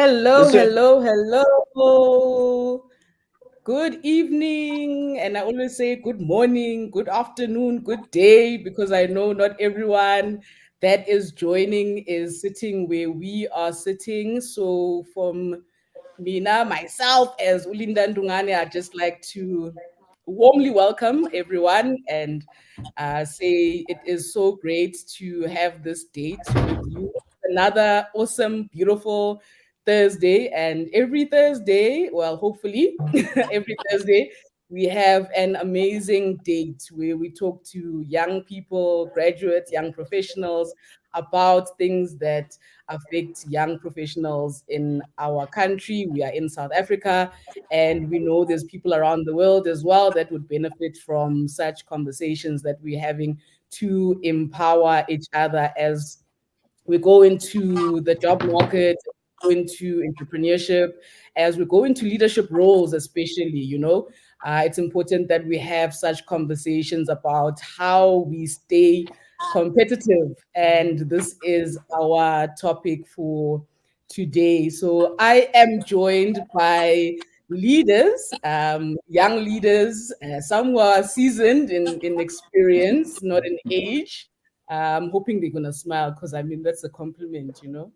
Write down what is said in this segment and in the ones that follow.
Hello, Listen, hello, hello. Good evening. And I always say good morning, good afternoon, good day, because I know not everyone that is joining is sitting where we are sitting. So, from Mina, myself, as Ulinda Ndungane, I'd just like to warmly welcome everyone and say it is so great to have this date with you. Another awesome, beautiful Thursday. And every Thursday, well, hopefully, every Thursday, we have an amazing date where we talk to young people, graduates, young professionals about things that affect young professionals in our country. We are in South Africa, and we know there's people around the world as well that would benefit from such conversations that we're having to empower each other as we go into the job market, go into entrepreneurship, as we go into leadership roles, especially, it's important that we have such conversations about how we stay competitive. And this is our topic for today. So I am joined by leaders, young leaders, some who are seasoned in experience, not in age. I'm hoping they're gonna smile because I mean that's a compliment. We're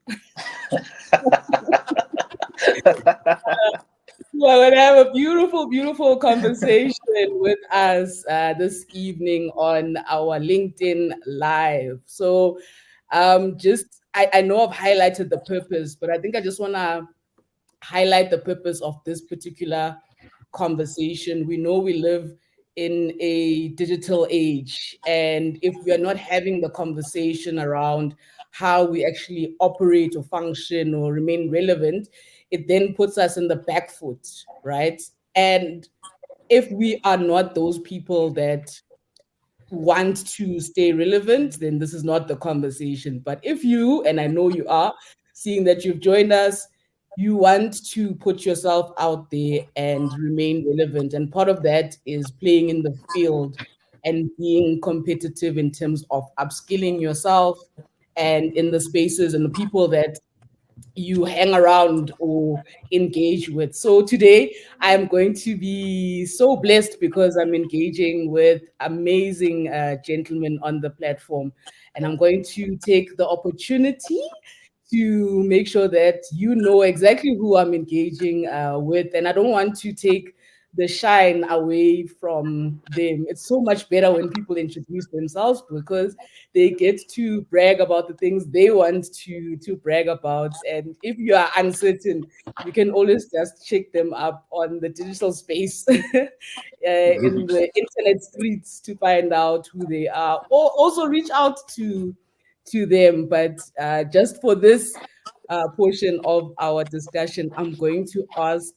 gonna have a beautiful, beautiful conversation with us this evening on our LinkedIn Live. So, just I know I've highlighted the purpose, but I think I just wanna highlight the purpose of this particular conversation. We know we live in a digital age, and if we are not having the conversation around how we actually operate or function or remain relevant, it then puts us in the back foot, right? And if we are not those people that want to stay relevant, then this is not the conversation. But if you, and I know you are, seeing that you've joined us, you want to put yourself out there and remain relevant. And part of that is playing in the field and being competitive in terms of upskilling yourself and in the spaces and the people that you hang around or engage with. So today I'm going to be so blessed because I'm engaging with amazing gentlemen on the platform. And I'm going to take the opportunity to make sure that you know exactly who I'm engaging with. And I don't want to take the shine away from them. It's so much better when people introduce themselves because they get to brag about the things they want to brag about. And if you are uncertain, you can always just check them up on the digital space in the internet streets to find out who they are, or also reach out to them. But just for this portion of our discussion, I'm going to ask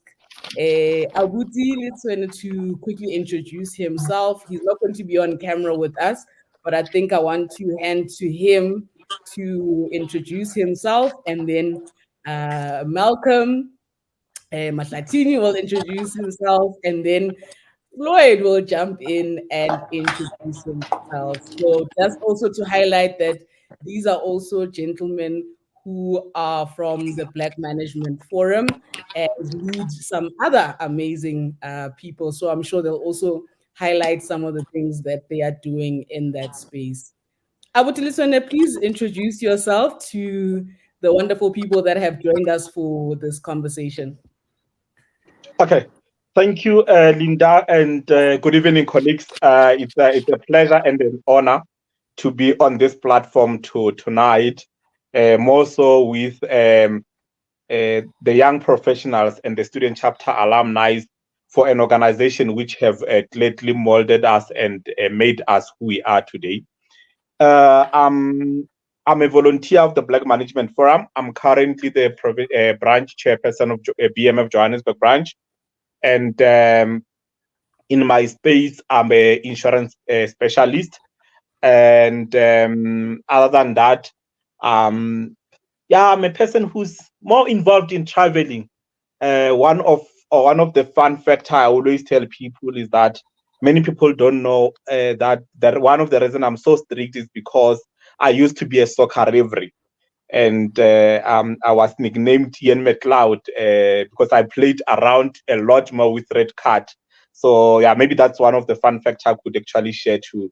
Abuti Litswene to quickly introduce himself. He's not going to be on camera with us, but I think I want to hand to him to introduce himself, and then Malcolm Maslatini will introduce himself, and then Floyd will jump in and introduce himself. So just also to highlight that these are also gentlemen who are from the Black Management Forum and lead some other amazing people. So I'm sure they'll also highlight some of the things that they are doing in that space. Abutilisone, please introduce yourself to the wonderful people that have joined us for this conversation. okay. Thank you, Linda, and good evening, colleagues. It's a pleasure and an honor to be on this platform tonight, more so with the young professionals and the student chapter alumni for an organization which have greatly molded us and made us who we are today. Uh, I'm I'm a volunteer of the Black Management Forum. I'm currently the branch chairperson of BMF Johannesburg branch, and in my space, I'm a insurance specialist. And other than that, um, yeah, I'm a person who's more involved in traveling. One of the fun facts I always tell people is that many people don't know that one of the reason I'm so strict is because I used to be a soccer referee. and I was nicknamed Ian McLeod because I played around a lot more with red card. So yeah, maybe that's one of the fun facts I could actually share to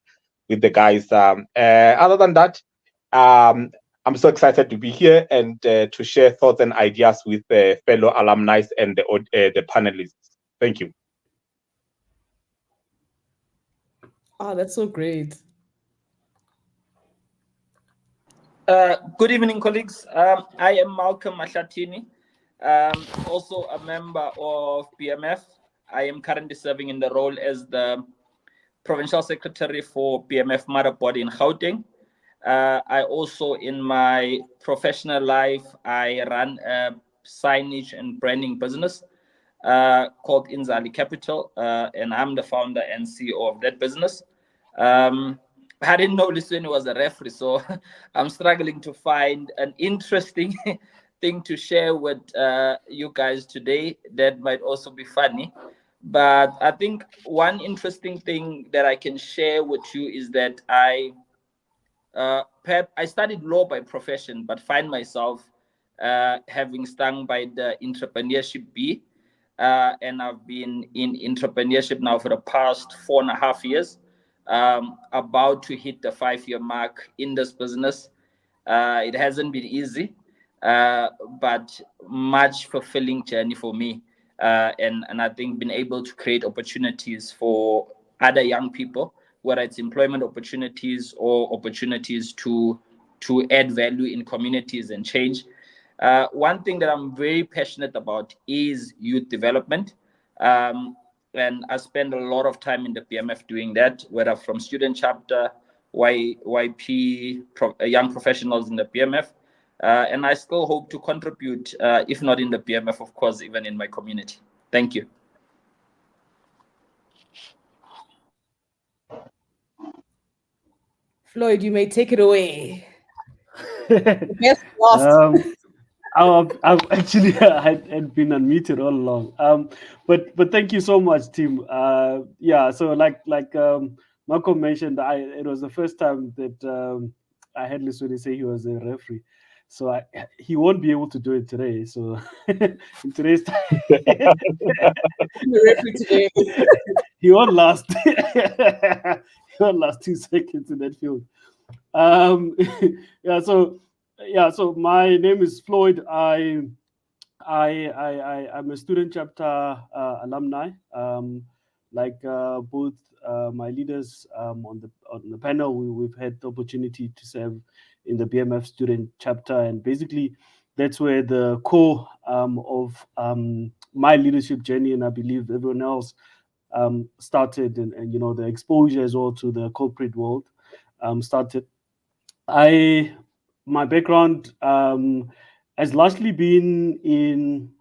with the guys. Other than that, um, I'm so excited to be here and to share thoughts and ideas with fellow alumni and the panelists. Thank you. Oh, that's so great. Good evening, colleagues. I am Malcolm Mashatini, also a member of BMF. I am currently serving in the role as the Provincial Secretary for BMF Mother Body in Gauteng. I also, in my professional life, I run a signage and branding business called Inzali Capital, and I'm the founder and CEO of that business. Um, I didn't know Liswini was a referee, so I'm struggling to find an interesting thing to share with you guys today that might also be funny. But I think one interesting thing that I can share with you is that I studied law by profession, but find myself having stung by the entrepreneurship bee. And I've been in entrepreneurship now for the past 4.5 years, about to hit the 5 year mark in this business. It hasn't been easy, but much fulfilling journey for me. And I think been able to create opportunities for other young people, whether it's employment opportunities or opportunities to add value in communities and change. One thing that I'm very passionate about is youth development. Um, and I spend a lot of time in the PMF doing that, whether from student chapter, YP, young professionals in the PMF. And I still hope to contribute, if not in the PMF, of course, even in my community. Thank you. Floyd, you may take it away. The best lost. um, I've actually had been unmuted all along. But thank you so much, Tim. Yeah, so like Malcolm mentioned, it was the first time that I had listened say he was a referee. So he won't be able to do it today. So in today's time, The referee today. he won't last. He won't last 2 seconds in that field. Um, yeah. So my name is Floyd. I'm a student chapter alumni. Both my leaders on the panel, we've had the opportunity to serve in the BMF student chapter, and basically that's where the core of my leadership journey, and I believe everyone else, started, and the exposure as well to the corporate world started. I My background has largely been in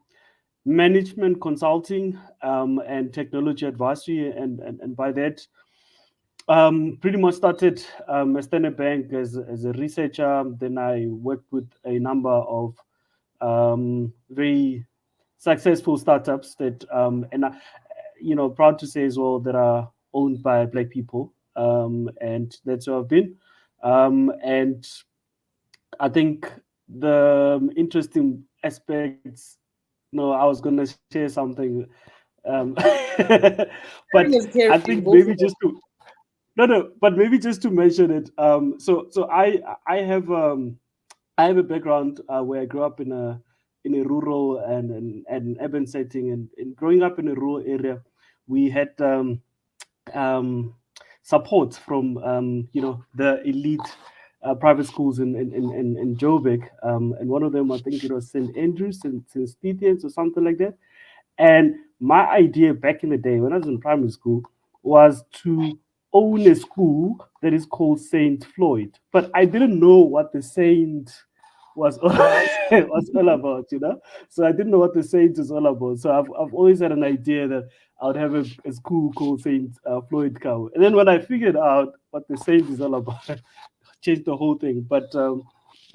management consulting and technology advisory, and by that, pretty much started at Standard Bank as a researcher. Then I worked with a number of very successful startups that, proud to say as well, that are owned by Black people, and that's where I've been. And I think the interesting aspects. No, I was gonna share something, but Sharing is I caring. think Go for maybe it. just to no, but maybe just to mention it. So I have a background where I grew up in a rural and urban setting, and growing up in a rural area, we had um, support from the elite private schools in Joburg, and one of them, I think it was St Andrews and St Stephen's or something like that. And my idea back in the day when I was in primary school was to own a school that is called Saint Floyd, but I didn't know what the Saint was all, was all about, So I didn't know what the Saint is all about. So I've always had an idea that I would have a school called Saint Floyd Cow. And then when I figured out what the Saint is all about, changed the whole thing. But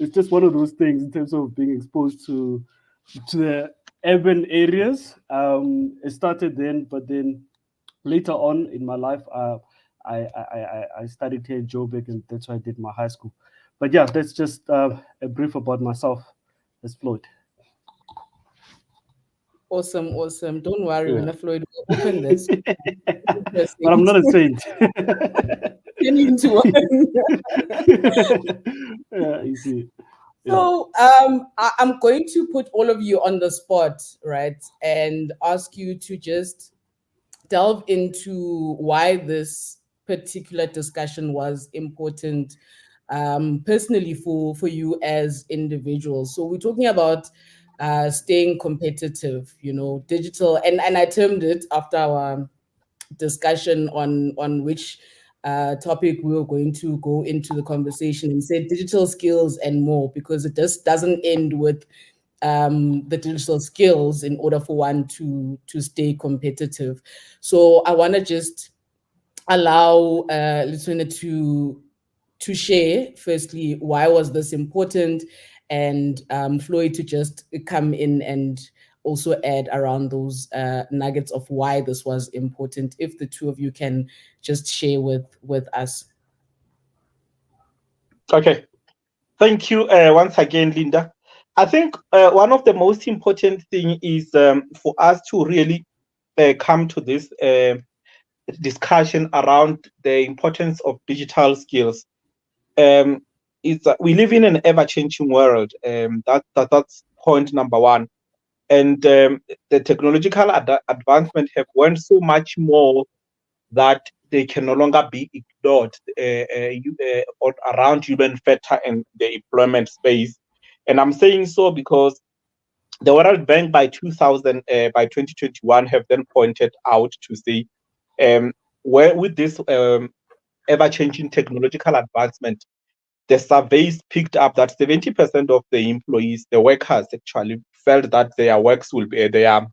it's just one of those things in terms of being exposed to the urban areas. It started then, but then later on in my life, I studied here in Joburg, and that's where I did my high school. But yeah, that's just a brief about myself as Floyd. Awesome, awesome. Don't worry, Yeah. when Floyd will open this. But I'm Interesting. not a saint. Turn into one. Yeah, you see. Yeah. So I'm going to put all of you on the spot, right? And ask you to just delve into why this particular discussion was important personally for you as individuals. So we're talking about staying competitive, you know, digital, and I termed it after our discussion on which topic we were going to go into the conversation, and said digital skills and more, because it just doesn't end with the digital skills in order for one to stay competitive. So I want to just allow Lithuania to share firstly why was this important, and Floyd to just come in and also add around those nuggets of why this was important, if the two of you can just share with us. Okay. Thank you once again, Linda. I think one of the most important thing is for us to really come to this discussion around the importance of digital skills. Um, is we live in an ever-changing world. That's point number one. And the technological advancement have went so much more that they can no longer be ignored around human factor and the employment space. And I'm saying so because the World Bank by 2021 have then pointed out to say where with this ever-changing technological advancement, the surveys picked up that 70% of the employees, the workers actually felt that their works will be their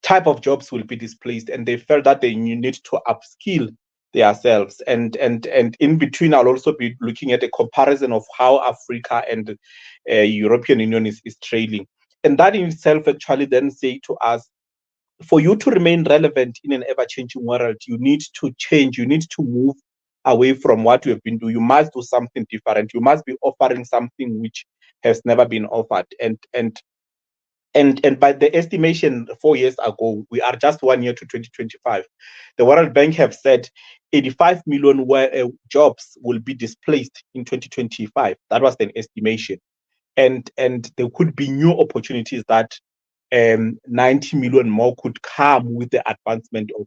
type of jobs will be displaced, and they felt that they need to upskill themselves. And in between, I'll also be looking at a comparison of how Africa and European Union is trailing, and that in itself actually then say to us, for you to remain relevant in an ever-changing world, you need to change, you need to move away from what you have been doing. You must do something different, you must be offering something which has never been offered. And by the estimation 4 years ago, we are just 1 year to 2025. The World Bank have said 85 million jobs will be displaced in 2025. That was an estimation, and there could be new opportunities that 90 million more could come with the advancement of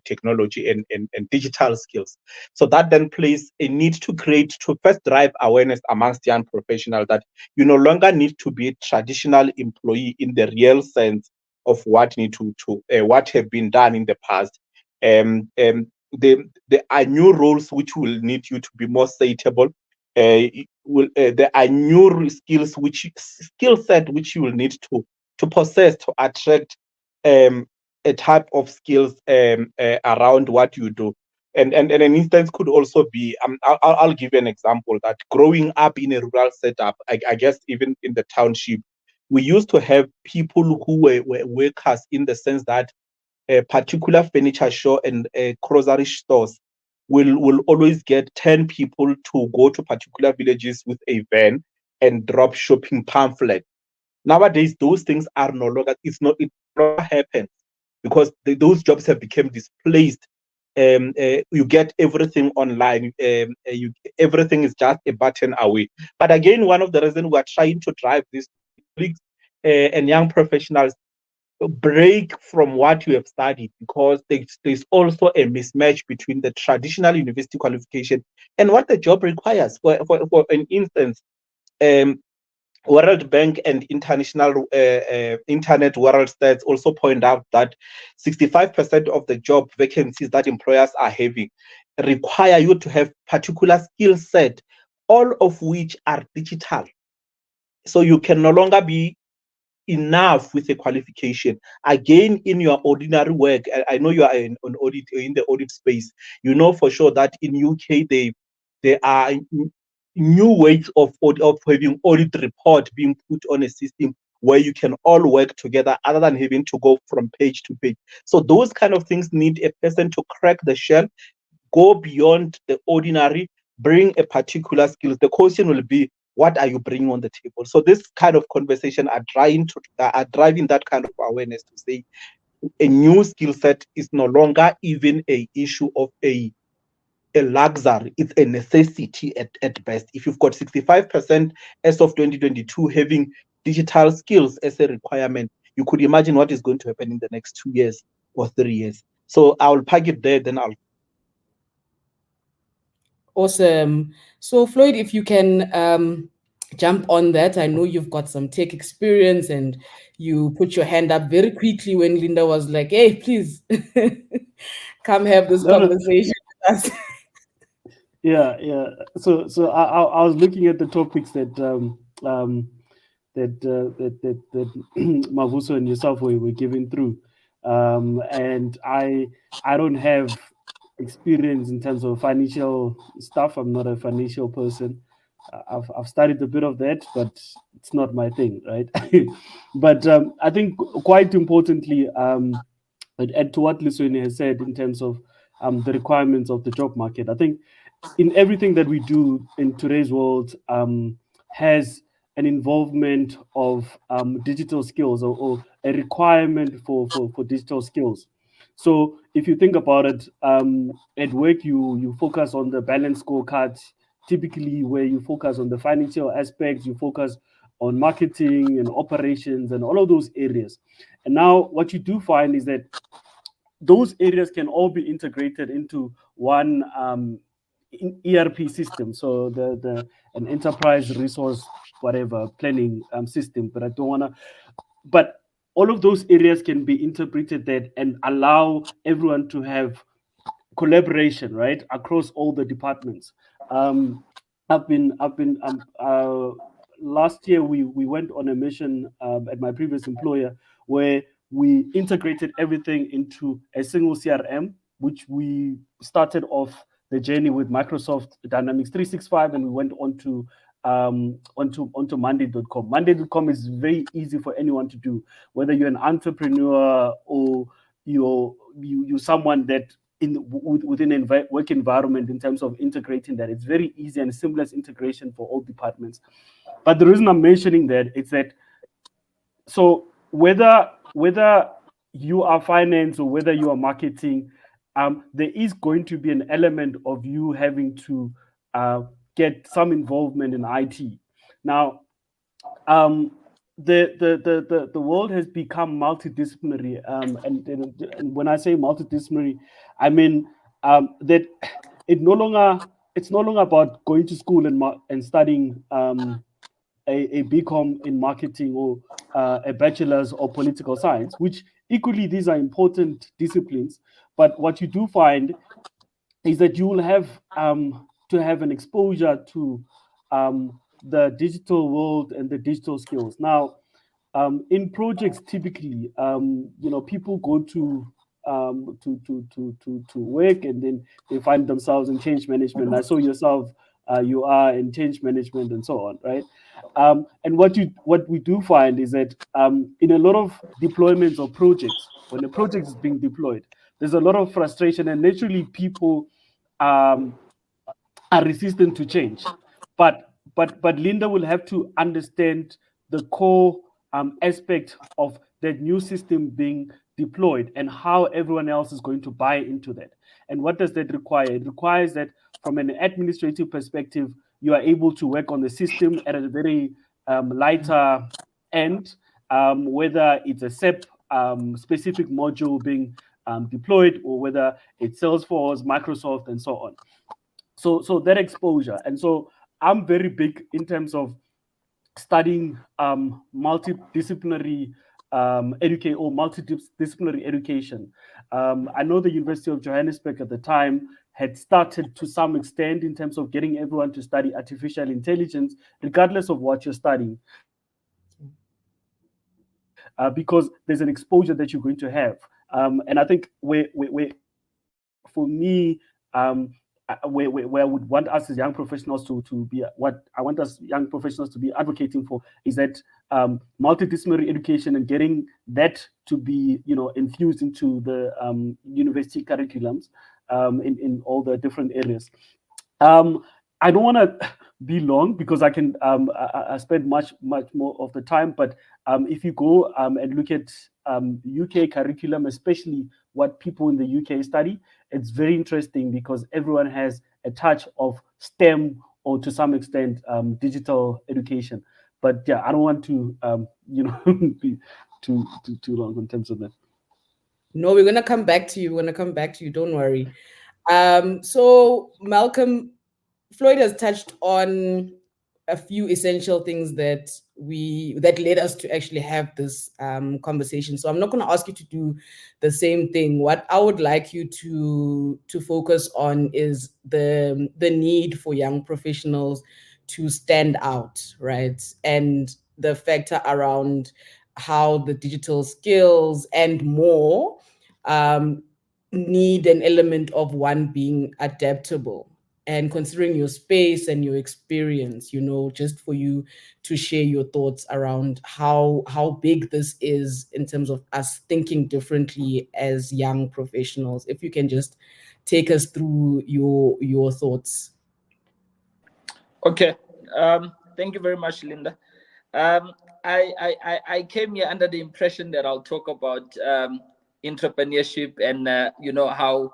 technology and digital skills. So that then plays a need to create, to first drive awareness amongst young professionals that you no longer need to be a traditional employee in the real sense of what need to what have been done in the past. Um, um, there are new roles which will need you to be more suitable. There are new skills which skill set which you will need to possess to attract a type of skills around what you do. And an instance could also be I'll give you an example that growing up in a rural setup, I guess even in the township, we used to have people who were workers in the sense that a particular furniture store and grocery stores will always get 10 people to go to particular villages with a van and drop shopping pamphlet. Nowadays those things are no longer, it no longer happens because those jobs have become displaced. You get everything online. Everything is just a button away. But again, one of the reasons we are trying to drive this colleagues and young professionals break from what you have studied, because there's also a mismatch between the traditional university qualification and what the job requires. For an instance, um, World Bank and international internet world stats also point out that 65% of the job vacancies that employers are having require you to have particular skill set, all of which are digital. So you can no longer be enough with a qualification. Again, in your ordinary work, I know you are an audit in the audit space. You know for sure that in UK there are new ways of having audit report being put on a system where you can all work together other than having to go from page to page. So those kind of things need a person to crack the shell, go beyond the ordinary, bring a particular skill, the question will be, what are you bringing on the table? So this kind of conversation are driving that kind of awareness to say a new skill set is no longer even a issue of a luxury, it's a necessity at best. If you've got 65% as of 2022 having digital skills as a requirement, you could imagine what is going to happen in the next 2 years or 3 years. So I'll park it there, then I'll. Awesome. So, Floyd, if you can jump on that, I know you've got some tech experience and you put your hand up very quickly when Linda was like, hey, please come have this No, no, conversation with us. yeah. So I was looking at the topics that Mavuso and yourself were giving through, and I don't have experience in terms of financial stuff. I'm not a financial person. I've studied a bit of that, but it's not my thing, right? But I think quite importantly, and add to what Luswini has said in terms of the requirements of the job market. I think in everything that we do in today's world has an involvement of digital skills, or a requirement for digital skills. So if you think about it, at work you focus on the balance scorecard, typically where you focus on the financial aspects, you focus on marketing and operations and all of those areas. And now what you do find is that those areas can all be integrated into one ERP system. So the an enterprise resource whatever planning system. But I don't want to. But all of those areas can be interpreted that and allow everyone to have collaboration, right, across all the departments. I've been last year we went on a mission at my previous employer where we integrated everything into a single CRM, which we started off the journey with Microsoft Dynamics 365, and we went on to onto Monday.com. Monday.com is very easy for anyone to do, whether you're an entrepreneur or you're someone that within an work environment. In terms of integrating that, it's very easy and seamless integration for all departments. But the reason I'm mentioning that is that, so whether you are finance or whether you are marketing, there is going to be an element of you having to get some involvement in IT. Now, the world has become multidisciplinary, and when I say multidisciplinary, I mean that it's no longer about going to school and studying a BCom in marketing, or a bachelor's or political science, which equally these are important disciplines. But what you do find is that you will have to have an exposure to the digital world and the digital skills. Now, in projects, typically, people go to work, and then they find themselves in change management. I saw yourself, you are in change management and so on, right? And what we do find is that in a lot of deployments or projects, when a project is being deployed, there's a lot of frustration, and naturally people um, are resistant to change. But Linda will have to understand the core aspect of that new system being deployed and how everyone else is going to buy into that. And what does that require? It requires that from an administrative perspective, you are able to work on the system at a very lighter end, whether it's a SEP specific module being deployed, or whether it's Salesforce, Microsoft, and so on. So that exposure. And so I'm very big in terms of studying multidisciplinary education, or multidisciplinary education. I know the University of Johannesburg at the time had started to some extent in terms of getting everyone to study artificial intelligence, regardless of what you're studying, because there's an exposure that you're going to have. And I think for me, where I would want us as young professionals to be, what I want us young professionals to be advocating for, is that multidisciplinary education and getting that to be, infused into the university curriculums in all the different areas. I don't want to be long because I can I spend much more of the time. But if you go and look at UK curriculum, especially what people in the UK study, it's very interesting because everyone has a touch of STEM or to some extent digital education. But yeah, I don't want to be too long in terms of that. No, we're gonna come back to you. We're gonna come back to you. Don't worry. So Malcolm, Floyd has touched on a few essential things that led us to actually have this conversation. So I'm not going to ask you to do the same thing. What I would like you to focus on is the need for young professionals to stand out, right? And the factor around how the digital skills and more need an element of one being adaptable, and considering your space and your experience, just for you to share your thoughts around how big this is in terms of us thinking differently as young professionals. If you can just take us through your thoughts. Okay. Thank you very much, Linda. I came here under the impression that I'll talk about entrepreneurship and how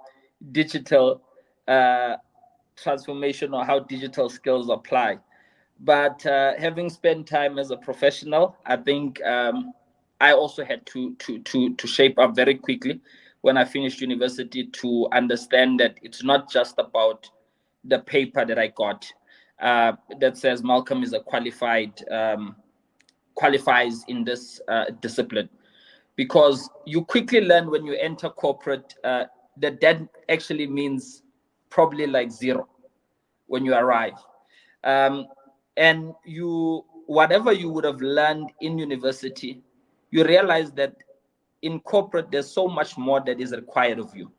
digital transformation or how digital skills apply. But having spent time as a professional, I think I also had to shape up very quickly when I finished university to understand that it's not just about the paper that I got that says Malcolm is a qualifies in this discipline, because you quickly learn when you enter corporate that actually means probably like zero when you arrive. And whatever you would have learned in university, you realize that in corporate there's so much more that is required of you,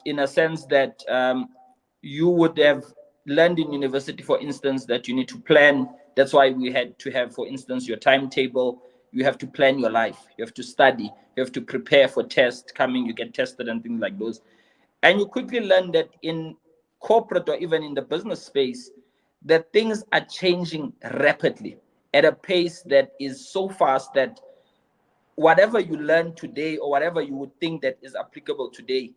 in a sense that you would have learned in university, for instance, that you need to plan. That's why we had to have, for instance, your timetable. You have to plan your life, you have to study, you have to prepare for tests coming, you get tested and things like those. And you quickly learn that in corporate or even in the business space, that things are changing rapidly at a pace that is so fast that whatever you learn today or whatever you would think that is applicable today,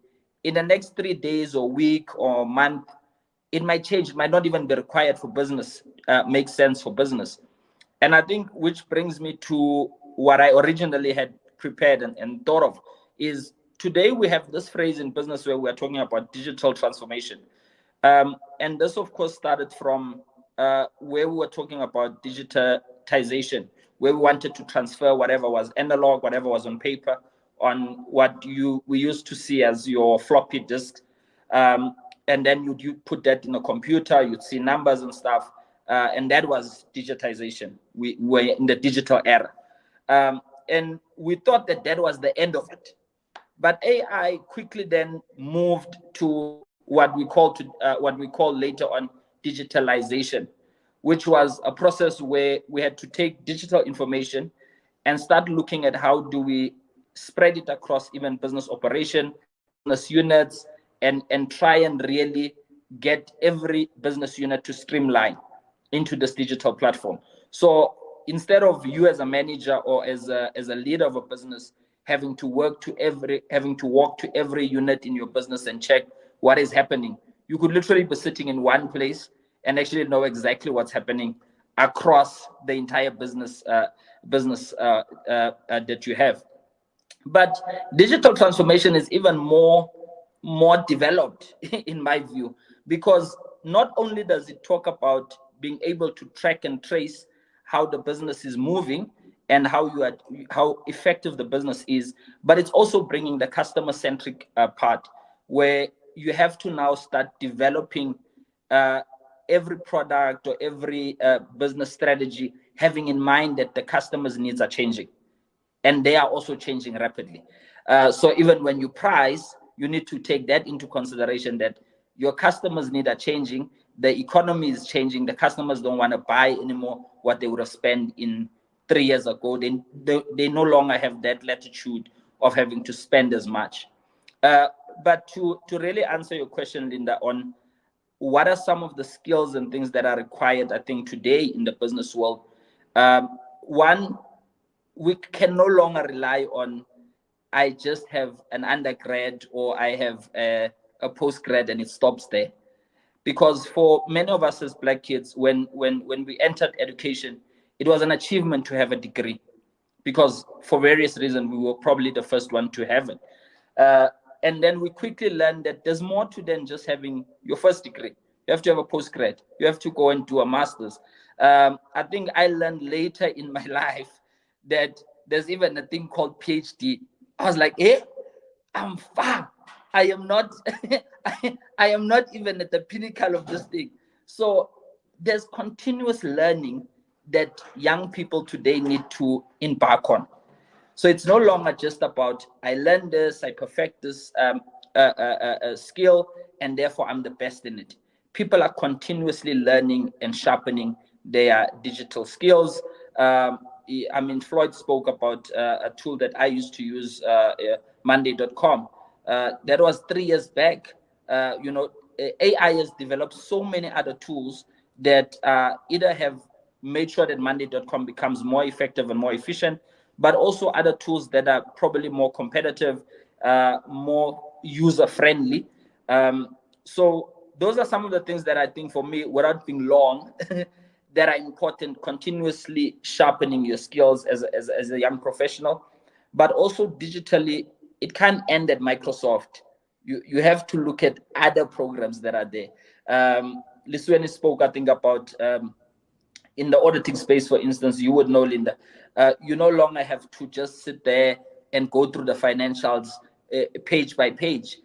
in the next 3 days or week or month, it might change. It might not even be required for business, make sense for business. And I think, which brings me to what I originally had prepared and thought of, is today we have this phrase in business where we're talking about digital transformation. And this, of course, started from where we were talking about digitization, where we wanted to transfer whatever was analog, whatever was on paper, on what we used to see as your floppy disk. And then you put that in a computer, you'd see numbers and stuff. And that was digitization. We were in the digital era. And we thought that was the end of it. But AI quickly then moved to what we call later on digitalization, which was a process where we had to take digital information and start looking at how do we spread it across even business operation, business units, and try and really get every business unit to streamline into this digital platform. So instead of you as a manager or as a leader of a business having to walk to every unit in your business and check what is happening, you could literally be sitting in one place and actually know exactly what's happening across the entire business that you have. But digital transformation is even more developed in my view, because not only does it talk about being able to track and trace how the business is moving and how effective the business is, but it's also bringing the customer-centric part, where you have to now start developing every product or every business strategy having in mind that the customer's needs are changing, and they are also changing rapidly. So even when you price, you need to take that into consideration, that your customers' needs are changing, the economy is changing, the customers don't want to buy anymore what they would have spent in 3 years ago. They no longer have that latitude of having to spend as much. But to really answer your question, Linda, on what are some of the skills and things that are required, I think, today in the business world? One, we can no longer rely on, I just have an undergrad or I have a postgrad and it stops there. Because for many of us as Black kids, when we entered education, it was an achievement to have a degree, because for various reasons we were probably the first one to have it. And then we quickly learned that there's more to than just having your first degree. You have to have a postgrad. You have to go and do a master's. I think I learned later in my life that there's even a thing called PhD. I was like, I'm far. I am not. I am not even at the pinnacle of this thing. So there's continuous learning that young people today need to embark on. So it's no longer just about, I learn this, I perfect this skill, and therefore I'm the best in it. People are continuously learning and sharpening their digital skills. I mean, Floyd spoke about a tool that I used to use, Monday.com. That was 3 years back. AI has developed so many other tools that either have made sure that Monday.com becomes more effective and more efficient, but also other tools that are probably more competitive, more user friendly. So those are some of the things that I think, for me, without being long, that are important. Continuously sharpening your skills as a young professional, but also digitally. It can't end at Microsoft. You have to look at other programs that are there. Lisweni spoke, I think, about in the auditing space, for instance. You would know, Linda, you no longer have to just sit there and go through the financials page by page.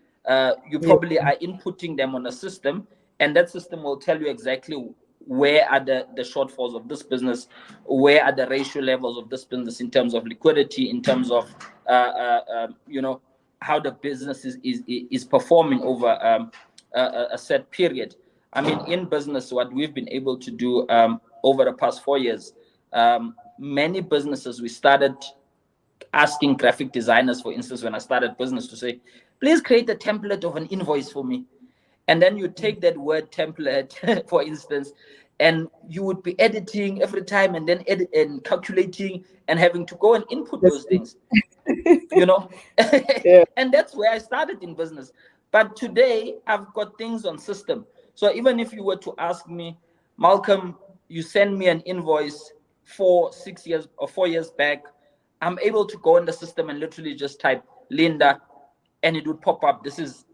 You probably are inputting them on a system, and that system will tell you exactly where are the shortfalls of this business, where are the ratio levels of this business in terms of liquidity, in terms of how the business is performing over a set period. I mean, in business, what we've been able to do over the past 4 years, many businesses, we started asking graphic designers, for instance, when I started business, to say, please create a template of an invoice for me. And then you take that word template, for instance, and you would be editing every time, and then edit and calculating and having to go and input those things, Yeah. And that's where I started in business. But today I've got things on system. So even if you were to ask me, Malcolm, you send me an invoice 6 years or 4 years back, I'm able to go in the system and literally just type Linda, and it would pop up. This is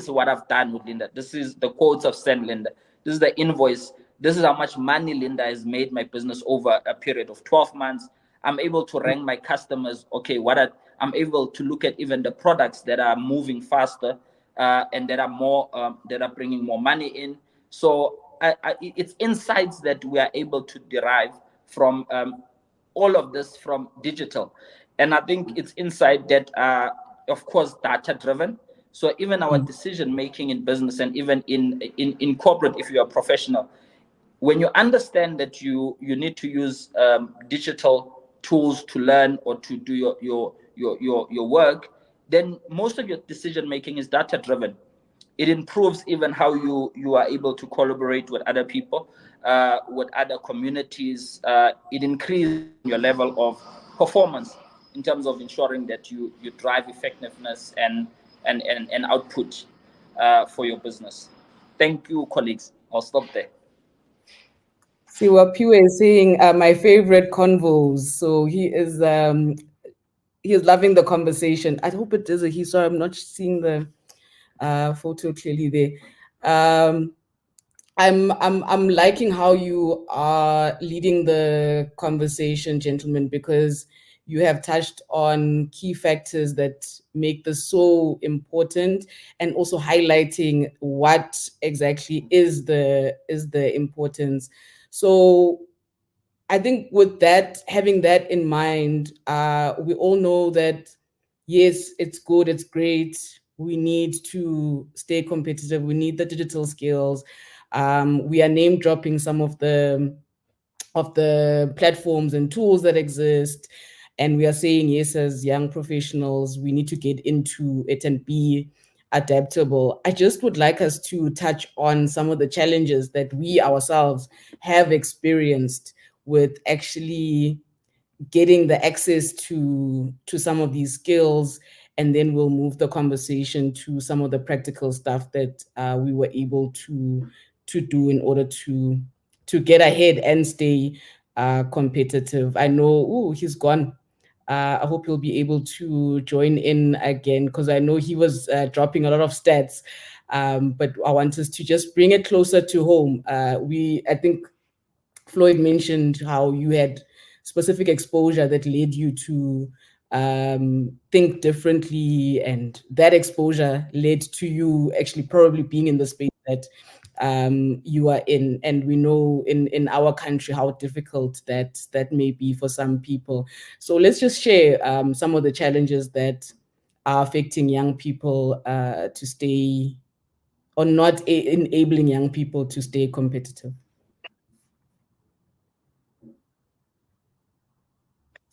what I've done with Linda. This is the quotes I've sent Linda. This is the invoice. This is how much money Linda has made my business over a period of 12 months. I'm able to rank my customers. Okay, I'm able to look at even the products that are moving faster and that are more that are bringing more money in. So it's insights that we are able to derive from all of this from digital. And I think it's insight that are, of course, data driven. So even our decision making in business, and even in corporate, if you're a professional, when you understand that you need to use digital tools to learn or to do your work, then most of your decision making is data driven. It improves even how you are able to collaborate with other people, with other communities. It increases your level of performance in terms of ensuring that you drive effectiveness and output for your business. Thank you, colleagues. I'll stop there. See what Pew is saying. My favorite convos. So he is loving the conversation. I hope it is a he. Sorry, I'm not seeing the photo clearly there. I'm liking how you are leading the conversation, gentlemen, because you have touched on key factors that make this so important, and also highlighting what exactly is the importance. So I think with that, having that in mind, we all know that yes, it's good, it's great. We need to stay competitive. We need the digital skills. We are name dropping some of the platforms and tools that exist, and we are saying yes, as young professionals, we need to get into it and be adaptable. I just would like us to touch on some of the challenges that we ourselves have experienced with actually getting the access to some of these skills, and then we'll move the conversation to some of the practical stuff that we were able to do in order to get ahead and stay competitive. I know, oh, he's gone. I hope he'll be able to join in again, because I know he was dropping a lot of stats. But I want us to just bring it closer to home. I think Floyd mentioned how you had specific exposure that led you to think differently, and that exposure led to you actually probably being in the space that you are in. And we know in our country how difficult that may be for some people. So let's just share some of the challenges that are affecting young people to stay, or not enabling young people to stay competitive.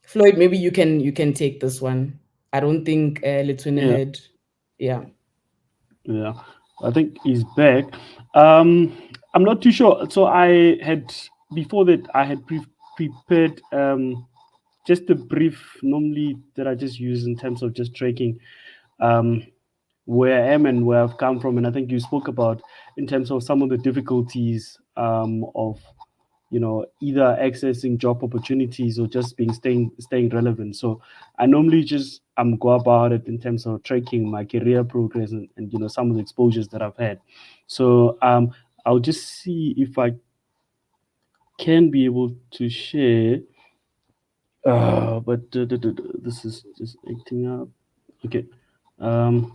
Floyd, maybe you can take this one. I don't think Lithuania Yeah, had, yeah. yeah. I think he's back. I'm not too sure. So I had before that I had prepared just a brief normally that I just use in terms of just tracking um where I am and where I've come from. And I think you spoke about in terms of some of the difficulties of either accessing job opportunities or just being staying relevant. So I normally just go about it in terms of tracking my career progress and some of the exposures that I've had. So I'll just see if I can be able to share. But this is just acting up. Okay. Um,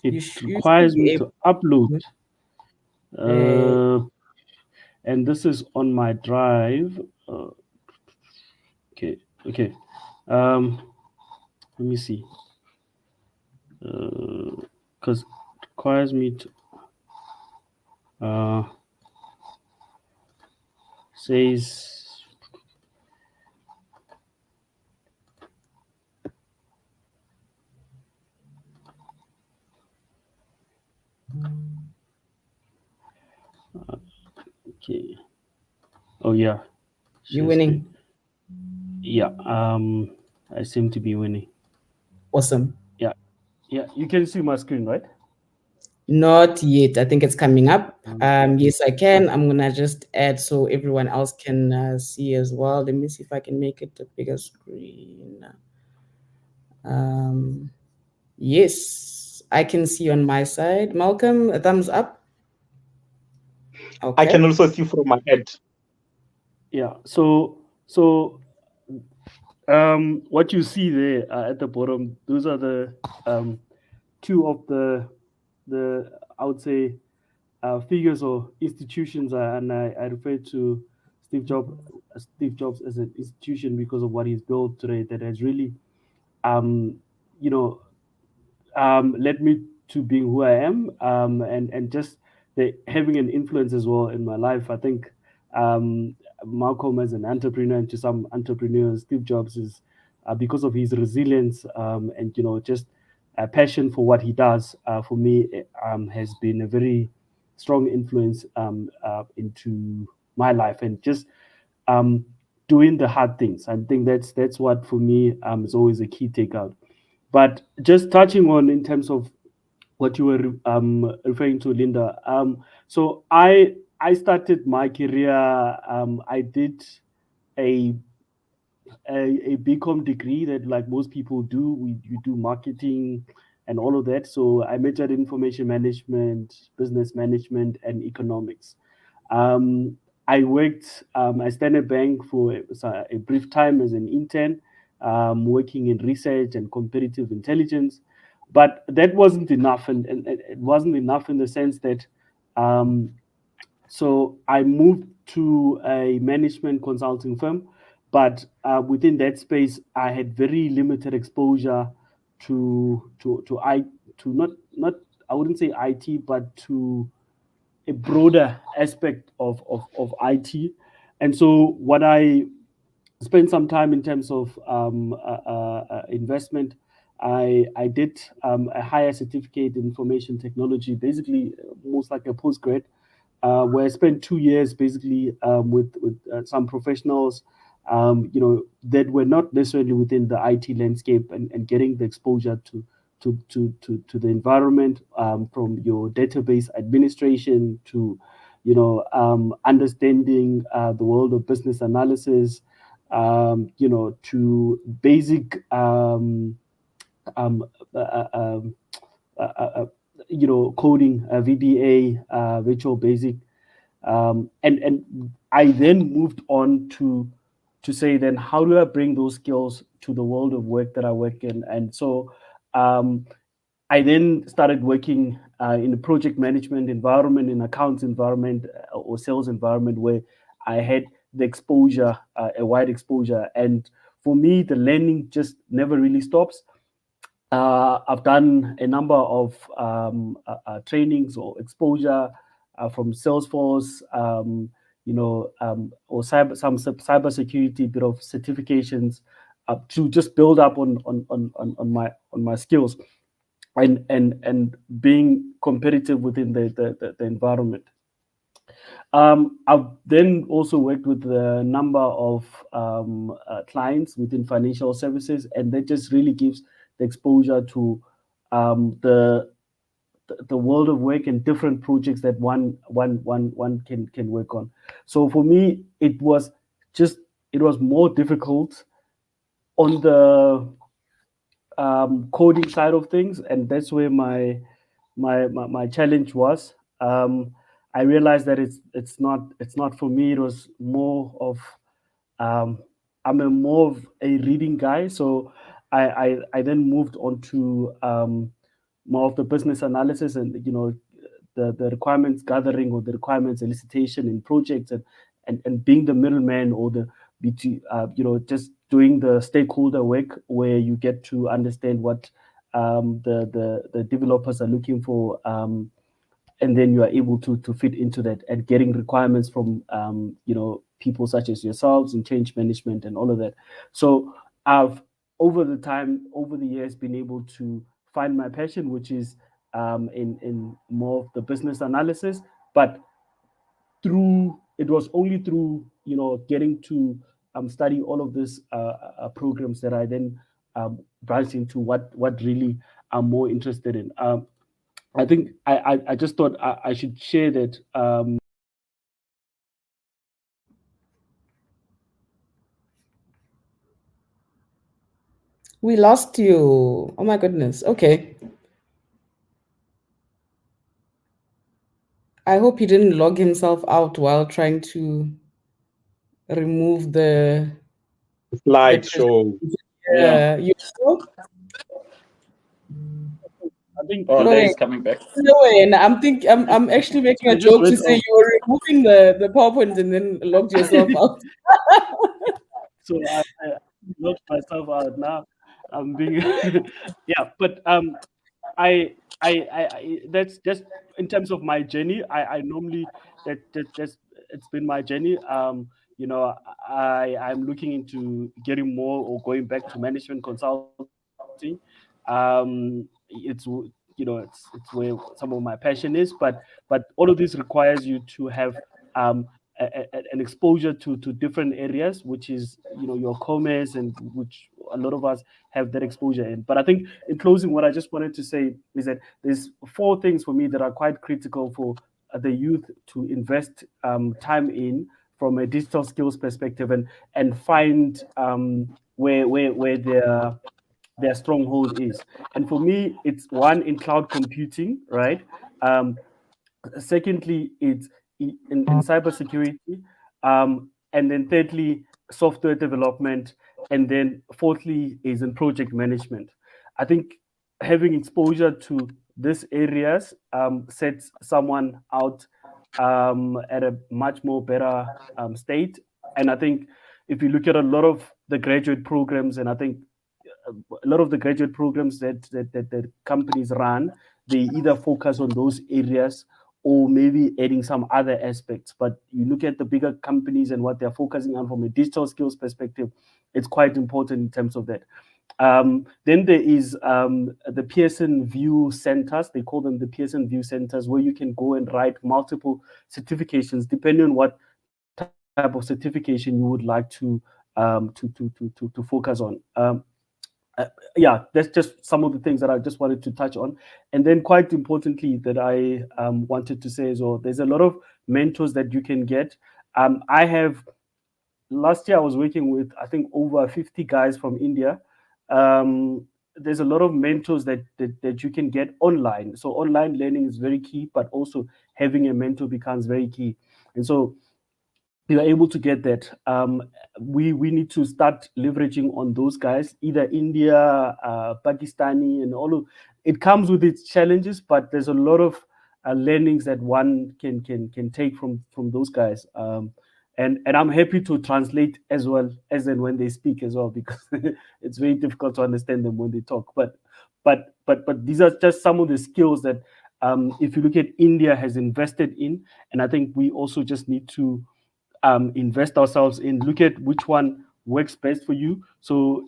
it You should requires be me able to upload. to. Uh, Uh, and this is on my drive. Okay, okay. Um, let me see. Because it requires me to says okay. Oh yeah, you're share screen. winning. Yeah. I seem to be winning. Awesome. Yeah, yeah. You can see my screen, right? Not yet. I think it's coming up. Yes, I can. Okay. I'm gonna just add so everyone else can see as well. Let me see if I can make it a bigger screen. Um, yes, I can see on my side. Malcolm, a thumbs up. I Okay. can also see from my end. Yeah. So what you see there at the bottom, those are the two of the I would say figures or institutions, and I refer to Steve Jobs Steve Jobs as an institution because of what he's built today that has really um, you know led me to being who I am, and just having an influence as well in my life. I think um, Malcolm as an entrepreneur, and to some entrepreneurs, Steve Jobs is because of his resilience, and just a passion for what he does. For me, has been a very strong influence into my life, and just um, doing the hard things. I think that's what for me is always a key takeout. But just touching on in terms of what you were referring to, Linda. So I started my career. I did a a BCom degree that, like most people do, you do marketing and all of that. So I majored in information management, business management, and economics. Um, I worked at Standard Bank for a brief time as an intern, working in research and competitive intelligence. But that wasn't enough, and it wasn't enough in the sense that um, so I moved to a management consulting firm, but within that space, I had very limited exposure to I to not I wouldn't say IT, but to a broader aspect of IT. And so what I spent some time in terms of investment. I did a higher certificate in information technology, basically most like a postgrad, where I spent 2 years basically with some professionals, that were not necessarily within the IT landscape, and getting the exposure to the environment, from your database administration to, understanding the world of business analysis, to basic um, uh, uh, um, coding, VBA, Visual Basic, and I then moved on to say, then how do I bring those skills to the world of work that I work in? And so um, I then started working in a project management environment, in accounts environment, or sales environment, where I had the exposure, a wide exposure. And for me, the learning just never really stops. I've done a number of trainings or exposure from Salesforce, or cyber security, bit of certifications, to just build up on my skills, and being competitive within the environment. I've then also worked with a number of clients within financial services, and that just really gives the exposure to the world of work and different projects that one can work on. So for me, it was more difficult on the coding side of things, and that's where my challenge was. I realized that it's not for me. It was more of, um, I'm a more of a reading guy, so I then moved on to more of the business analysis, and the requirements gathering, or the requirements elicitation in projects, and being the middleman, or the between, just doing the stakeholder work, where you get to understand what the developers are looking for, and then you are able to fit into that, and getting requirements from people such as yourselves in change management and all of that. So I've, over the years, been able to find my passion, which is in more of the business analysis. But it was only through getting to study all of these programs, that I then branched into what really I'm more interested in. I think I just thought I should share that. We lost you. Oh my goodness. Okay. I hope he didn't log himself out while trying to remove the Slideshow. Yeah. yeah. You know? I think Oh, No there way. is coming back. No way. And I'm actually making a it just joke to went say off. you were removing the PowerPoint and then logged yourself out. So I locked myself out now. I'm being yeah, but that's just in terms of my journey. I normally that's it's been my journey. I'm looking into getting more, or going back to management consulting. It's where some of my passion is, but all of this requires you to have um an exposure to different areas, which is your commerce, and which a lot of us have that exposure in. But I think, in closing, what I just wanted to say is that there's four things for me that are quite critical for the youth to invest time in, from a digital skills perspective, and find where their stronghold is. And for me, it's one, in cloud computing, right? Um, Secondly, it's in cybersecurity, and then thirdly, software development, and then fourthly is in project management. I think having exposure to these areas sets someone out at a much more better state. And I think, if you look at a lot of the graduate programs, and I think a lot of the graduate programs that companies run, they either focus on those areas, or maybe adding some other aspects. But you look at the bigger companies and what they're focusing on from a digital skills perspective, it's quite important in terms of that. Then there is the Pearson View Centers. They call them the Pearson View Centers, where you can go and write multiple certifications depending on what type of certification you would like to focus on. Yeah, that's just some of the things that I just wanted to touch on. And then, quite importantly, that I wanted to say as well, there's a lot of mentors that you can get. I have Last year I was working with, I think, over 50 guys from India. There's a lot of mentors that you can get online. So online learning is very key, but also having a mentor becomes very key. And so you're able to get that. We need to start leveraging on those guys, either India, Pakistani, and all of it comes with its challenges, but there's a lot of learnings that one can take from those guys. And I'm happy to translate as well as and when they speak as well, because it's very difficult to understand them when they talk. But these are just some of the skills that if you look at India has invested in, and I think we also just need to invest ourselves in, look at which one works best for you. So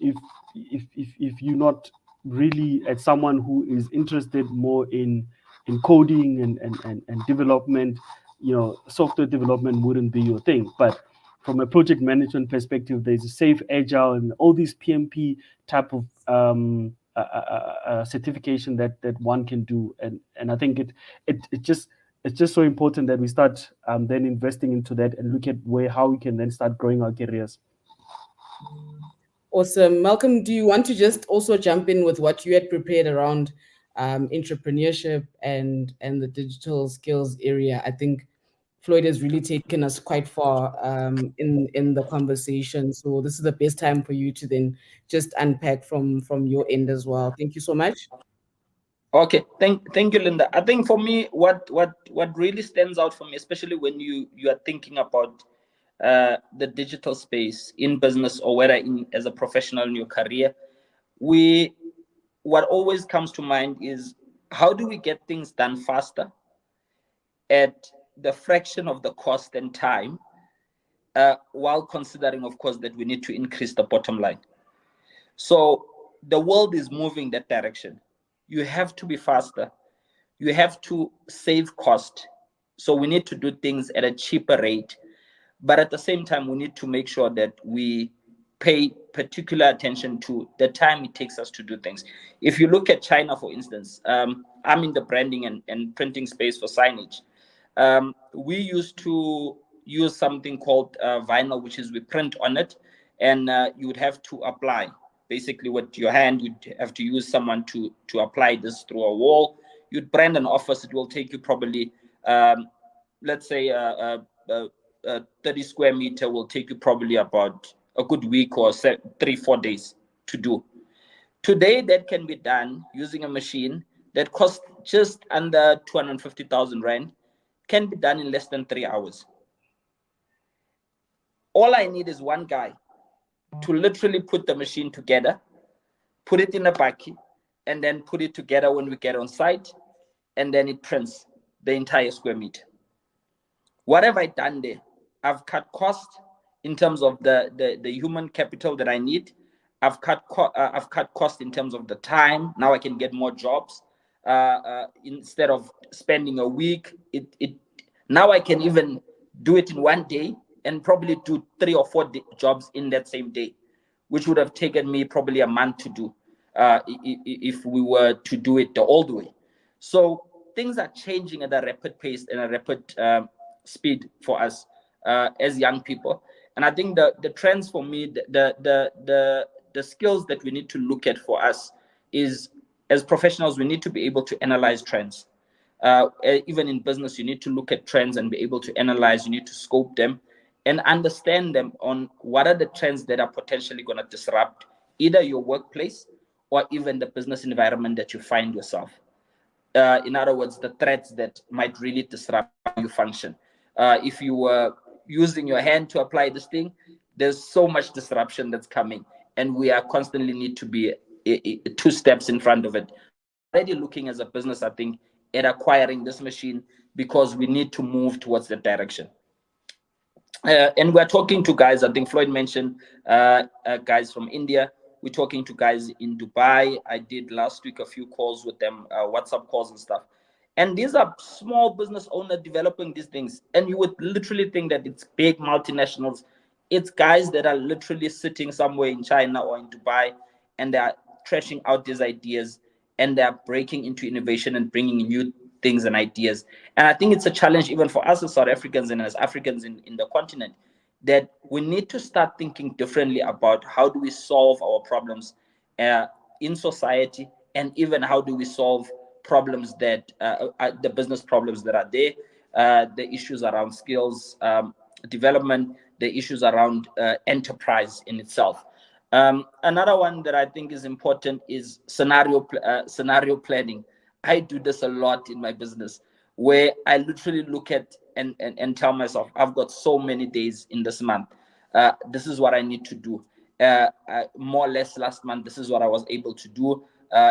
if you're not really at someone who is interested more in coding and development, software development wouldn't be your thing. But from a project management perspective, there's a safe, agile, and all these PMP type of certification that one can do. And I think it's just so important that we start then investing into that and look at how we can then start growing our careers. Awesome. Malcolm, do you want to just also jump in with what you had prepared around entrepreneurship and the digital skills area? I think Floyd has really taken us quite far in the conversation. So this is the best time for you to then just unpack from your end as well. Thank you so much. Okay, thank you, Linda. I think for me, what really stands out for me, especially when you are thinking about the digital space in business or whether as a professional in your career, what always comes to mind is, how do we get things done faster at the fraction of the cost and time, while considering, of course, that we need to increase the bottom line. So the world is moving that direction. You have to be faster. You have to save cost. So we need to do things at a cheaper rate. But at the same time, we need to make sure that we pay particular attention to the time it takes us to do things. If you look at China, for instance, I'm in the branding and printing space for signage. We used to use something called vinyl, which is we print on it, and you would have to apply. Basically, with your hand, you'd have to use someone to apply this through a wall. You'd brand an office. It will take you probably, let's say, 30 square meter will take you probably about a good week or 3-4 days to do. Today, that can be done using a machine that costs just under 250,000 Rand, can be done in less than 3 hours. All I need is one guy to literally put the machine together, put it in a bucket, and then put it together when we get on site, and then it prints the entire square meter. What have I done there? I've cut cost in terms of the human capital that I need. I've cut cost in terms of the time. Now I can get more jobs. Instead of spending a week, now I can even do it in one day and probably do 3 or 4 jobs in that same day, which would have taken me probably a month to do if we were to do it all the way. So things are changing at a rapid pace and a rapid speed for us as young people. And I think the trends for me, the skills that we need to look at for us is, as professionals, we need to be able to analyze trends. Even in business, you need to look at trends and be able to analyze. You need to scope them and understand them on what are the trends that are potentially going to disrupt either your workplace or even the business environment that you find yourself. In other words, the threats that might really disrupt how you function. If you were using your hand to apply this thing, there's so much disruption that's coming, and we are constantly need to be 2 steps in front of it. Already looking as a business, I think, at acquiring this machine, because we need to move towards that direction. And we're talking to guys, I think Floyd mentioned guys from India. We're talking to guys in Dubai. I did last week a few calls with them, WhatsApp calls and stuff. And these are small business owners developing these things. And you would literally think that it's big multinationals. It's guys that are literally sitting somewhere in China or in Dubai, and they're trashing out these ideas, and they're breaking into innovation and bringing new things and ideas. And I think it's a challenge even for us as South Africans and as Africans in the continent, that we need to start thinking differently about how do we solve our problems in society, and even how do we solve problems that the business problems that are there, the issues around skills development, the issues around enterprise in itself. Another one that I think is important is scenario planning. I do this a lot in my business, where I literally look at and tell myself, I've got so many days in this month. This is what I need to do. More or less last month, this is what I was able to do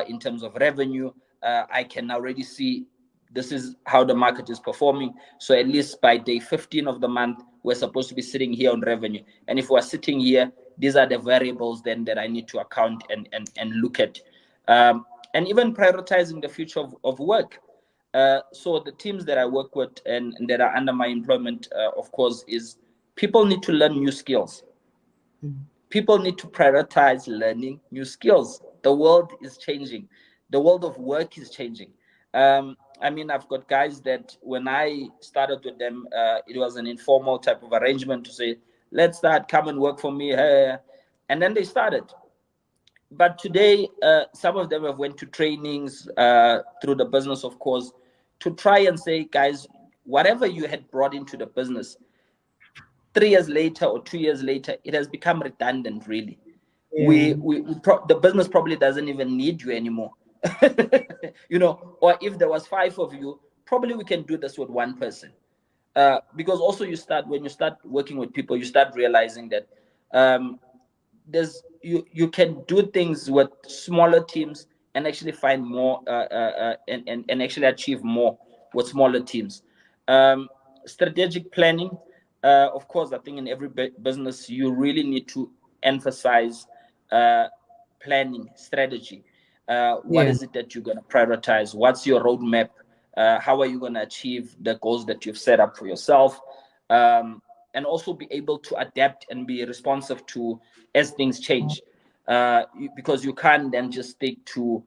in terms of revenue. I can already see this is how the market is performing. So at least by day 15 of the month, we're supposed to be sitting here on revenue. And if we're sitting here, these are the variables then that I need to account and look at. And even prioritizing the future of work. So the teams that I work with and that are under my employment, of course, is people need to learn new skills. People need to prioritize learning new skills. The world is changing. The world of work is changing. I mean, I've got guys that when I started with them, it was an informal type of arrangement to say, let's start, come and work for me. And then they started. But today, some of them have went to trainings through the business, of course, to try and say, guys, whatever you had brought into the business, 3 years later or 2 years later, it has become redundant, really. Yeah. The business probably doesn't even need you anymore. Or if there was 5 of you, probably we can do this with 1 person. Because also when you start working with people, you start realizing that you can do things with smaller teams and actually find more and actually achieve more with smaller teams. Strategic planning, of course, I think in every business you really need to emphasize planning strategy. What Yeah. is it that you're going to prioritize? What's your roadmap? How are you going to achieve the goals that you've set up for yourself? And also be able to adapt and be responsive to as things change, because you can't then just stick to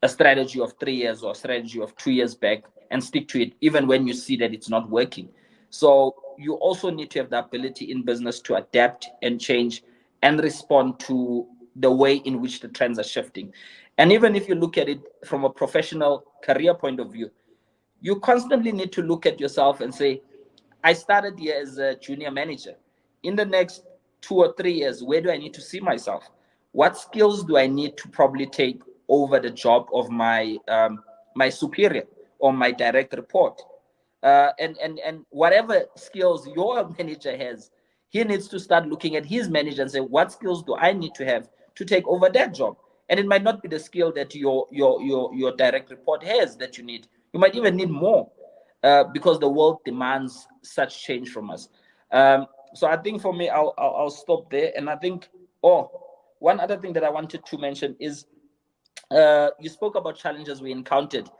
a strategy of 3 years or a strategy of 2 years back and stick to it even when you see that it's not working. So you also need to have the ability in business to adapt and change and respond to the way in which the trends are shifting. And even if you look at it from a professional career point of view, you constantly need to look at yourself and say, I started here as a junior manager. In the next 2 or 3 years, where do I need to see myself? What skills do I need to probably take over the job of my my superior or my direct report? And whatever skills your manager has, he needs to start looking at his manager and say, what skills do I need to have to take over that job? And it might not be the skill that your direct report has that you need. You might even need more, because the world demands such change from us. So I think for me, I'll stop there. And I think, one other thing that I wanted to mention is, you spoke about challenges we encountered.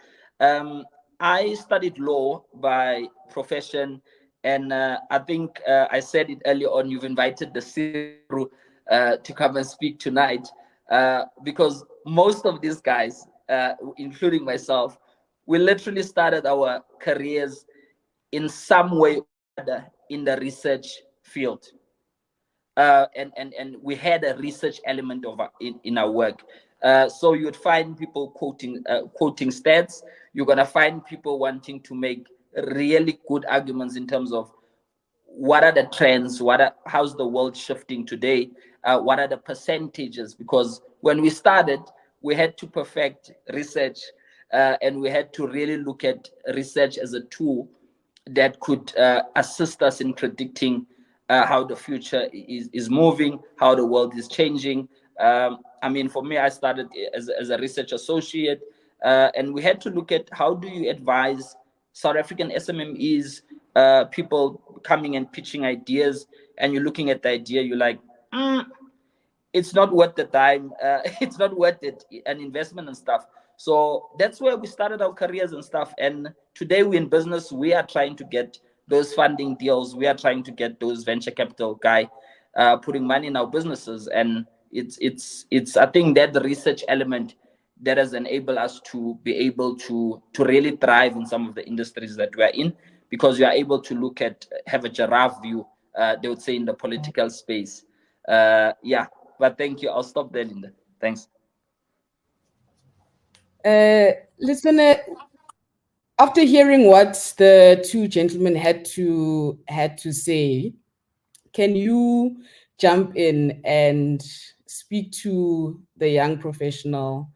I studied law by profession, and I think I said it earlier on. You've invited the Siru to come and speak tonight, because most of these guys, including myself, we literally started our careers in some way or other in the research field. And we had a research element of in our work. So you'd find people quoting stats. You're gonna find people wanting to make really good arguments in terms of what are the trends, how's the world shifting today, what are the percentages? Because when we started, we had to perfect research, and we had to really look at research as a tool that could assist us in predicting how the future is moving, how the world is changing. I mean, for me, I started as a research associate, and we had to look at how do you advise South African SMMEs, people coming and pitching ideas, and you're looking at the idea, you're like, it's not worth the time. It's not worth it, an investment and stuff. So that's where we started our careers and stuff. And today we're in business. We are trying to get those funding deals. We are trying to get those venture capital guy putting money in our businesses. And it's I think that the research element that has enabled us to be able to really thrive in some of the industries that we are in, because you are able to have a giraffe view, they would say, in the political space. Yeah, but thank you. I'll stop there, Linda. Thanks. Listen, after hearing what the two gentlemen had to say, can you jump in and speak to the young professional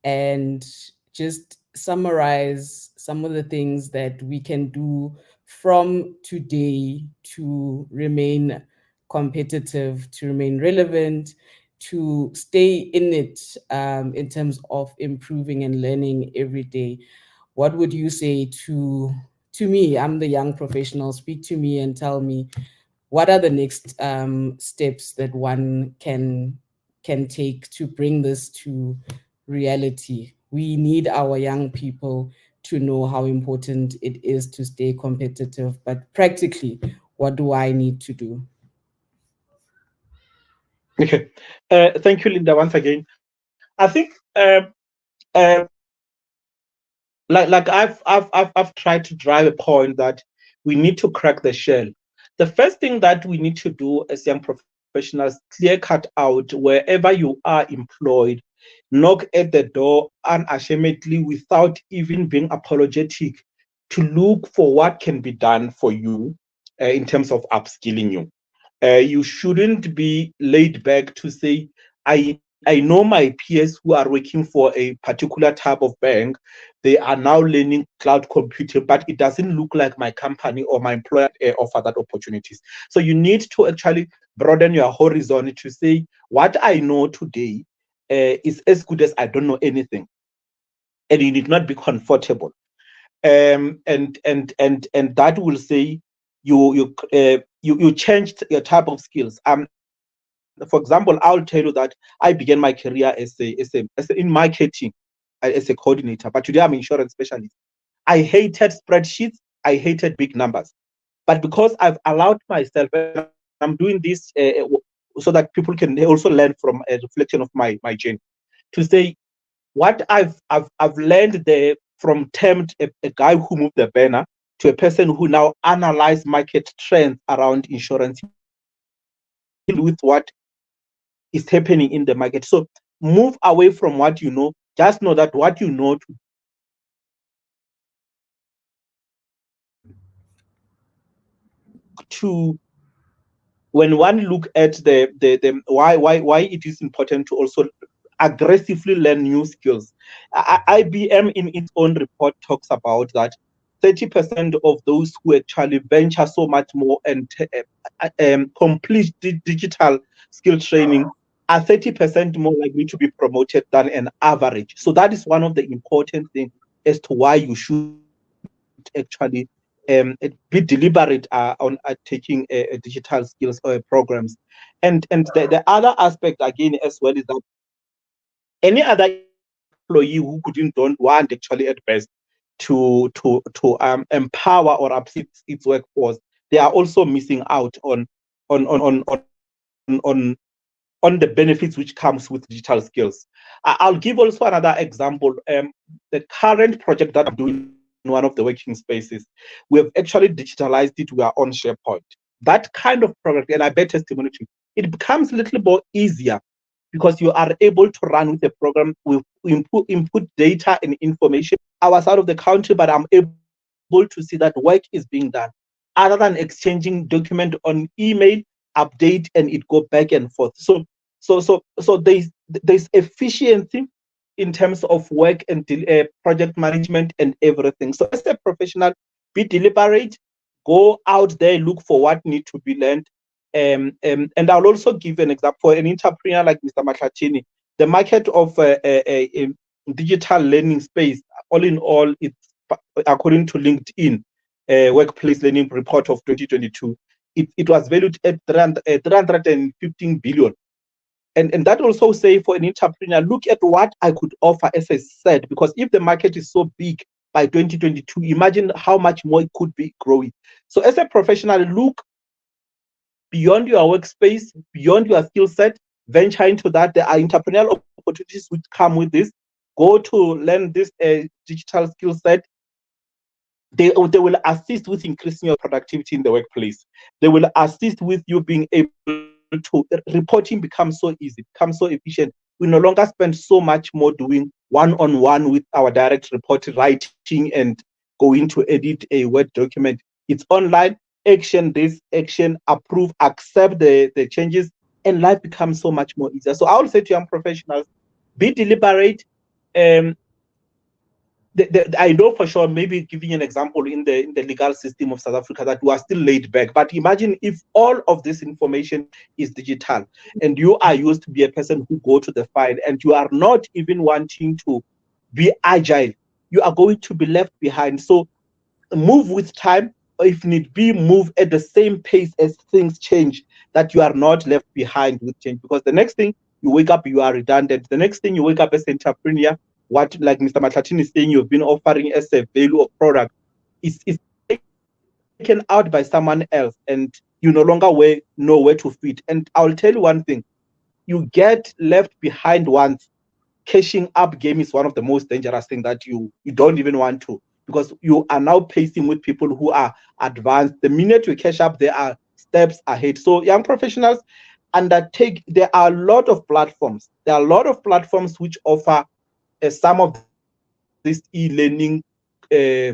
and just summarize some of the things that we can do from today to remain competitive, to remain relevant, to stay in it, in terms of improving and learning every day? What would you say to me? I'm the young professional. Speak to me and tell me, what are the next steps that one can take to bring this to reality? We need our young people to know how important it is to stay competitive, but practically, what do I need to do? Okay. Thank you, Linda, once again. I think uh, like I've tried to drive a point that we need to crack the shell. The first thing that we need to do as young professionals, clear cut out wherever you are employed, knock at the door unashamedly without even being apologetic, to look for what can be done for you in terms of upskilling you. You shouldn't be laid back to say, I know my peers who are working for a particular type of bank, they are now learning cloud computing, but it doesn't look like my company or my employer offer that opportunities. So you need to actually broaden your horizon to say, what I know today is as good as I don't know anything. And you need not be comfortable. And that will say you changed your type of skills. For example, I'll tell you that I began my career as in marketing as a coordinator, but today I'm an insurance specialist. I hated spreadsheets. I hated big numbers. But because I've allowed myself, and I'm doing this so that people can also learn from a reflection of my journey, to say what I've learned there, from termed a guy who moved the banner to a person who now analyze market trends around insurance, with what is happening in the market. So move away from what you know. Just know that what you know to when one look at the why it is important to also aggressively learn new skills. IBM in its own report talks about that 30% of those who actually venture so much more and complete digital skill training are 30% more likely to be promoted than an average. So that is one of the important things as to why you should actually be deliberate on taking digital skills programs. And the other aspect again as well is that any other employee who don't want actually at best to empower or upset its workforce, they are also missing out on the benefits which comes with digital skills. I'll give also another example. The current project that I'm doing in one of the working spaces, we have actually digitalized it. We are on SharePoint. That kind of product, and I bear testimony to it, becomes a little more easier because you are able to run with the program with input data and information. I was out of the country, but I'm able to see that work is being done, other than exchanging document on email, update, and it go back and forth. So there's efficiency in terms of work and project management and everything. So as a professional, be deliberate, go out there, look for what need to be learned. And I'll also give an example for an entrepreneur like Mr. Maklatini. The market of digital learning space, all in all, it's according to LinkedIn Workplace Learning Report of 2022. It was valued at 315 billion. And that also say for an entrepreneur, look at what I could offer, as I said, because if the market is so big by 2022, imagine how much more it could be growing. So as a professional, look beyond your workspace, beyond your skill set, venture into that. There are entrepreneurial opportunities which come with this. Go to learn this digital skill set. They will assist with increasing your productivity in the workplace. They will assist with you being able to reporting becomes so easy, becomes so efficient. We no longer spend so much more doing one-on-one with our direct report writing and going to edit a Word document. It's online, action this, action, approve, accept the changes, and life becomes so much more easier. So I would say to young professionals, be deliberate. Um, I know for sure, maybe giving an example in the legal system of South Africa, that we are still laid back. But imagine if all of this information is digital and you are used to be a person who go to the file and you are not even wanting to be agile, you are going to be left behind. So move with time, or if need be, move at the same pace as things change, that you are not left behind with change. Because the next thing you wake up, you are redundant. The next thing you wake up as an entrepreneur, what, like Mr. Matlatin is saying, you've been offering as a value of product is taken out by someone else, and you no longer know where to fit. And I'll tell you one thing, you get left behind once. Cashing up game is one of the most dangerous things that you don't even want to, because you are now pacing with people who are advanced. The minute you cash up, there are steps ahead. So young professionals undertake, there are a lot of platforms. There are a lot of platforms which offer some of these e-learning uh,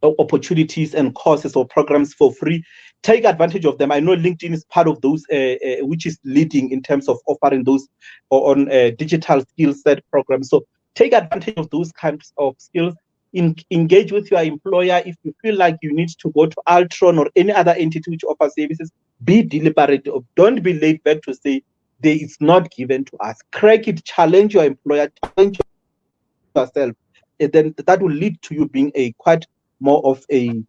opportunities and courses or programs for free. Take advantage of them. I know LinkedIn is part of those, which is leading in terms of offering those on digital skill set programs. So take advantage of those kinds of skills. Engage with your employer. If you feel like you need to go to Altron or any other entity which offers services, be deliberate. Don't be laid back to say it's not given to us. Crack it. Challenge your employer. Challenge yourself. And then that will lead to you being a quite more of a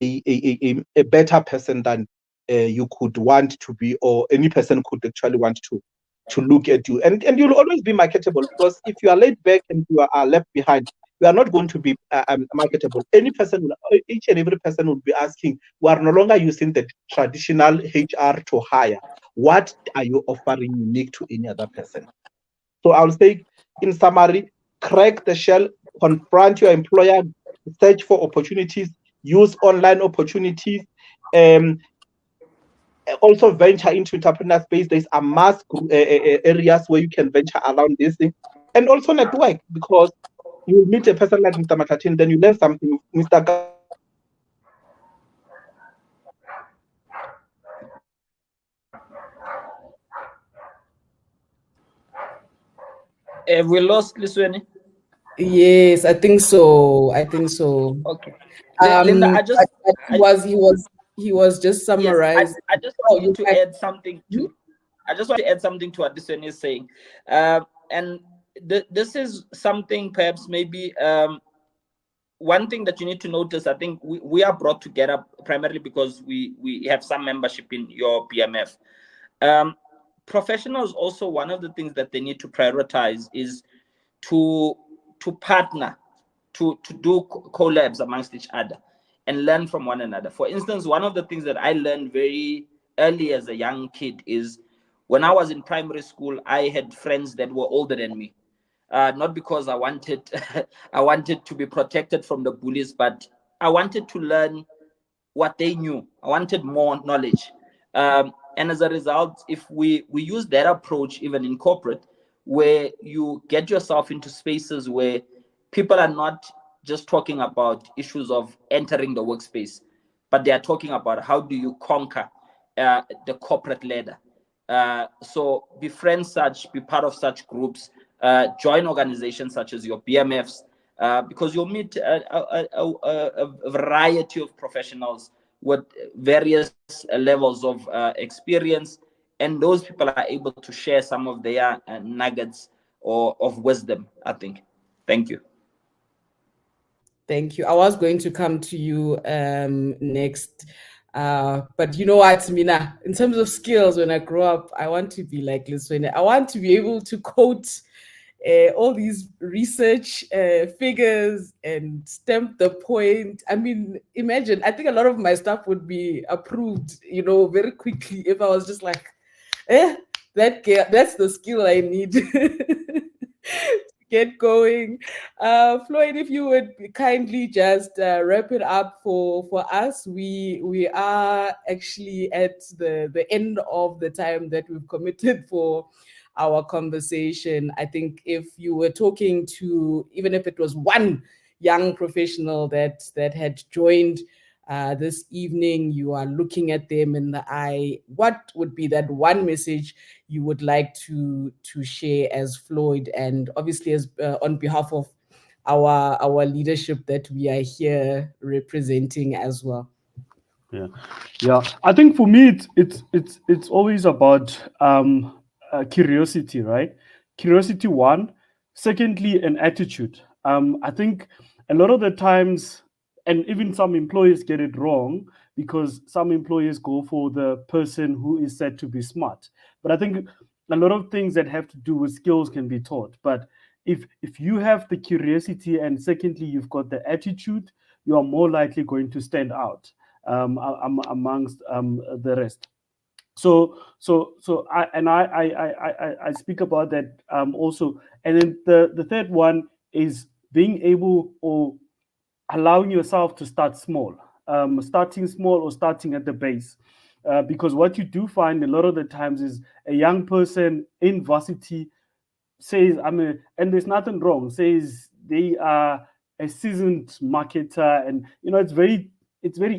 better person than you could want to be, or any person could actually want to look at you. And you'll always be marketable, because if you are laid back and you are left behind, you are not going to be marketable. Each and every person will be asking, we are no longer using the traditional HR to hire. What are you offering unique to any other person? So I'll say, in summary, crack the shell, confront your employer, search for opportunities, use online opportunities, um, also venture into entrepreneur space. There's a mass areas where you can venture around this thing, and also network, because you meet a person like Mr. Matatin, then you learn something. Mr. Gandhi is also a person who is Have we lost Lisweni? Yes, I think so. I think so. Okay. Linda, But he was just yes, summarized. I just Oh, wanted you to can. add something to, I just want to add something to what Lisweni is saying. And this is something perhaps maybe one thing that you need to notice. I think we are brought together primarily because we have some membership in your PMF. Professionals also, one of the things that they need to prioritize is to partner, to do collabs amongst each other and learn from one another. For instance, one of the things that I learned very early as a young kid is when I was in primary school, I had friends that were older than me. Not because I wanted I wanted to be protected from the bullies, but I wanted to learn what they knew. I wanted more knowledge. And as a result, if we use that approach even in corporate, where you get yourself into spaces where people are not just talking about issues of entering the workspace, but they are talking about how do you conquer the corporate ladder. So befriend such, be part of such groups, join organizations such as your BMFs, because you'll meet a variety of professionals with various levels of experience, and those people are able to share some of their nuggets or of wisdom, I think. Thank you. Thank you. I was going to come to you next. But you know what, Mina, in terms of skills, when I grow up, I want to be like Liswene. I want to be able to quote all these research figures and stamp the point. I mean, imagine, I think a lot of my stuff would be approved, very quickly if I was just like, eh, that's the skill I need to get going. Floyd, if you would kindly just wrap it up for us. We are actually at the end of the time that we've committed for our conversation. I think if you were talking to, even if it was one young professional that had joined this evening, you are looking at them in the eye, what would be that one message you would like to share as Floyd, and obviously as on behalf of our leadership that we are here representing as well? Yeah, yeah. I think for me, it's always about curiosity, right? Curiosity, one. Secondly, an attitude. I think a lot of the times, and even some employers get it wrong because some employers go for the person who is said to be smart. But I think a lot of things that have to do with skills can be taught. But if you have the curiosity and secondly you've got the attitude, you are more likely going to stand out amongst the rest. So I speak about that also. And then the third one is being able or allowing yourself to start small, starting small or starting at the base. Because what you do find a lot of the times is a young person in varsity says and there's nothing wrong, says they are a seasoned marketer, and it's very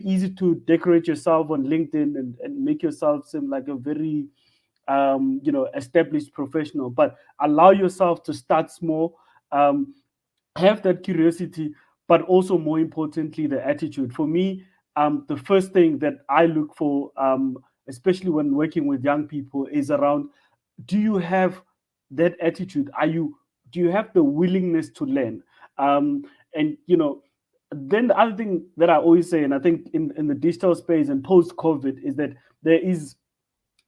easy to decorate yourself on LinkedIn and make yourself seem like a very established professional. But allow yourself to start small, um, have that curiosity, but also more importantly the attitude. For me, the first thing that I look for, especially when working with young people, is around, do you have that attitude? Do you have the willingness to learn? And then the other thing that I always say, and I think in the digital space and post COVID, is that there is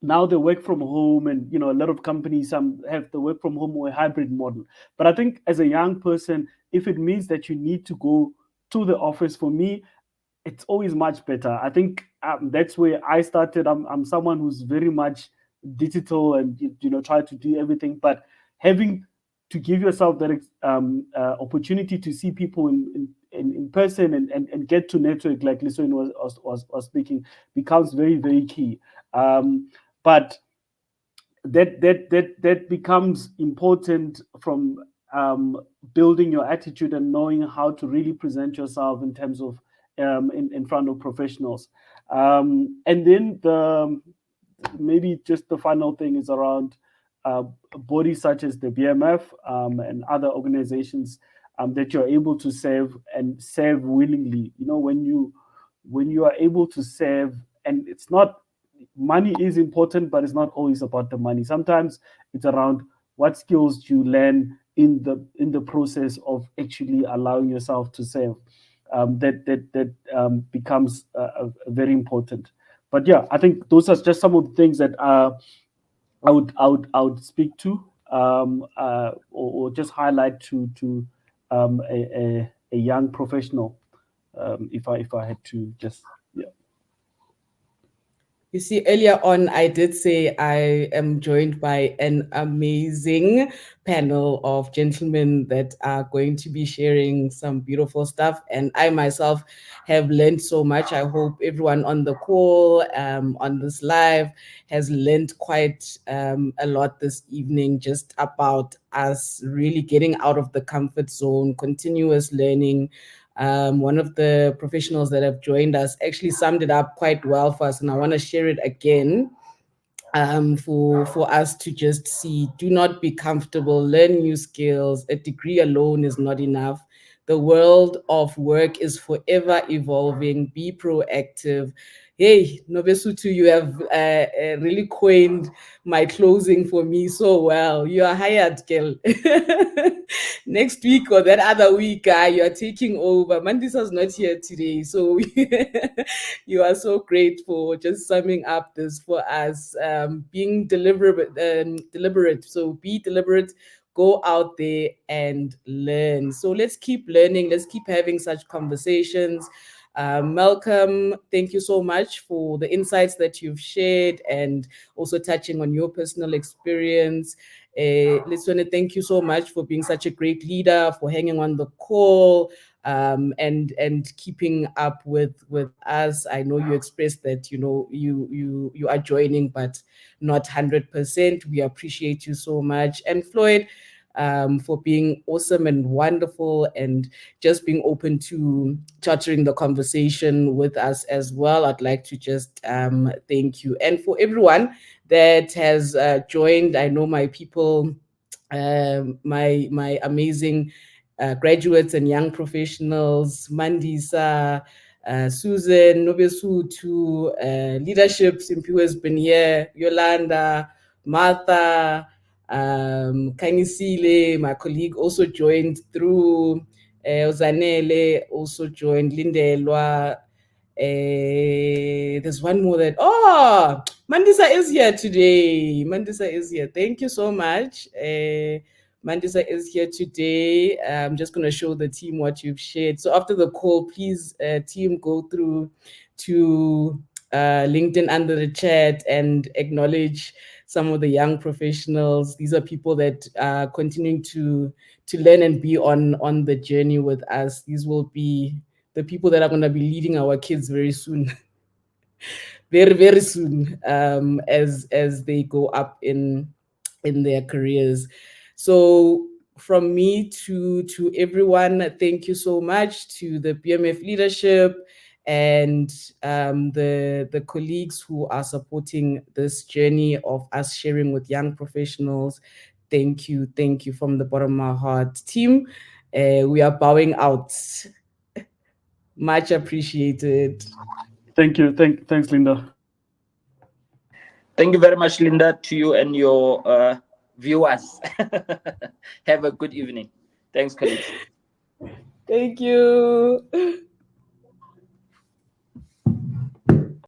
now the work from home, and a lot of companies, some have the work from home or a hybrid model. But I think as a young person, if it means that you need to go to the office, for me it's always much better. I think that's where I started. I'm someone who's very much digital and try to do everything, but having to give yourself that opportunity to see people in person and get to network, like Lisson was speaking, becomes very, very key. But that becomes important from building your attitude and knowing how to really present yourself in terms of in front of professionals. And then maybe just the final thing is around bodies such as the BMF and other organizations that you're able to serve and serve willingly. When you are able to serve, and it's not, money is important, but it's not always about the money. Sometimes it's around what skills you learn in the process of actually allowing yourself to serve. That becomes very important. But yeah, I think those are just some of the things that I would speak to, or just highlight to a young professional, if I had to just, yeah. You see, earlier on, I did say I am joined by an amazing panel of gentlemen that are going to be sharing some beautiful stuff. And I myself have learned so much. I hope everyone on the call, on this live, has learned quite a lot this evening, just about us really getting out of the comfort zone, continuous learning. One of the professionals that have joined us actually summed it up quite well for us, and I want to share it again, for us to just see. Do not be comfortable, learn new skills. A degree alone is not enough. The world of work is forever evolving. Be proactive. Hey, Nobesutu, you have really coined my closing for me so well. You are hired, girl. Next week or that other week, you are taking over. Mandisa's not here today, so you are so great for just summing up this for us. Being deliberate. So be deliberate. Go out there and learn. So let's keep learning. Let's keep having such conversations. Malcolm, thank you so much for the insights that you've shared and also touching on your personal experience. Liswene, thank you so much for being such a great leader, for hanging on the call, and keeping up with us. I know you expressed that you are joining, but not 100%. We appreciate you so much. And Floyd, for being awesome and wonderful and just being open to chartering the conversation with us as well. I'd like to just thank you. And for everyone that has joined, I know my people, my amazing graduates and young professionals, Mandisa, Susan, Nobesutu, Leadership, Simpiwe has been here, Yolanda, Martha, Kanisile, my colleague, also joined through. Ozanele also joined. Lindelwa. There's one more that. Oh, Mandisa is here today. Mandisa is here. Thank you so much. Mandisa is here today. I'm just going to show the team what you've shared. So after the call, please, team, go through to LinkedIn under the chat and acknowledge some of the young professionals. These are people that are continuing to learn and be on the journey with us. These will be the people that are going to be leading our kids very soon. Very, very soon, as they go up in their careers. So from me to everyone, thank you so much to the BMF leadership and the colleagues who are supporting this journey of us sharing with young professionals. Thank you from the bottom of my heart. Team, we are bowing out. Much appreciated. Thank you. Thanks, Linda. Thank you very much, Linda, to you and your viewers. Have a good evening. Thanks, colleagues. Thank you.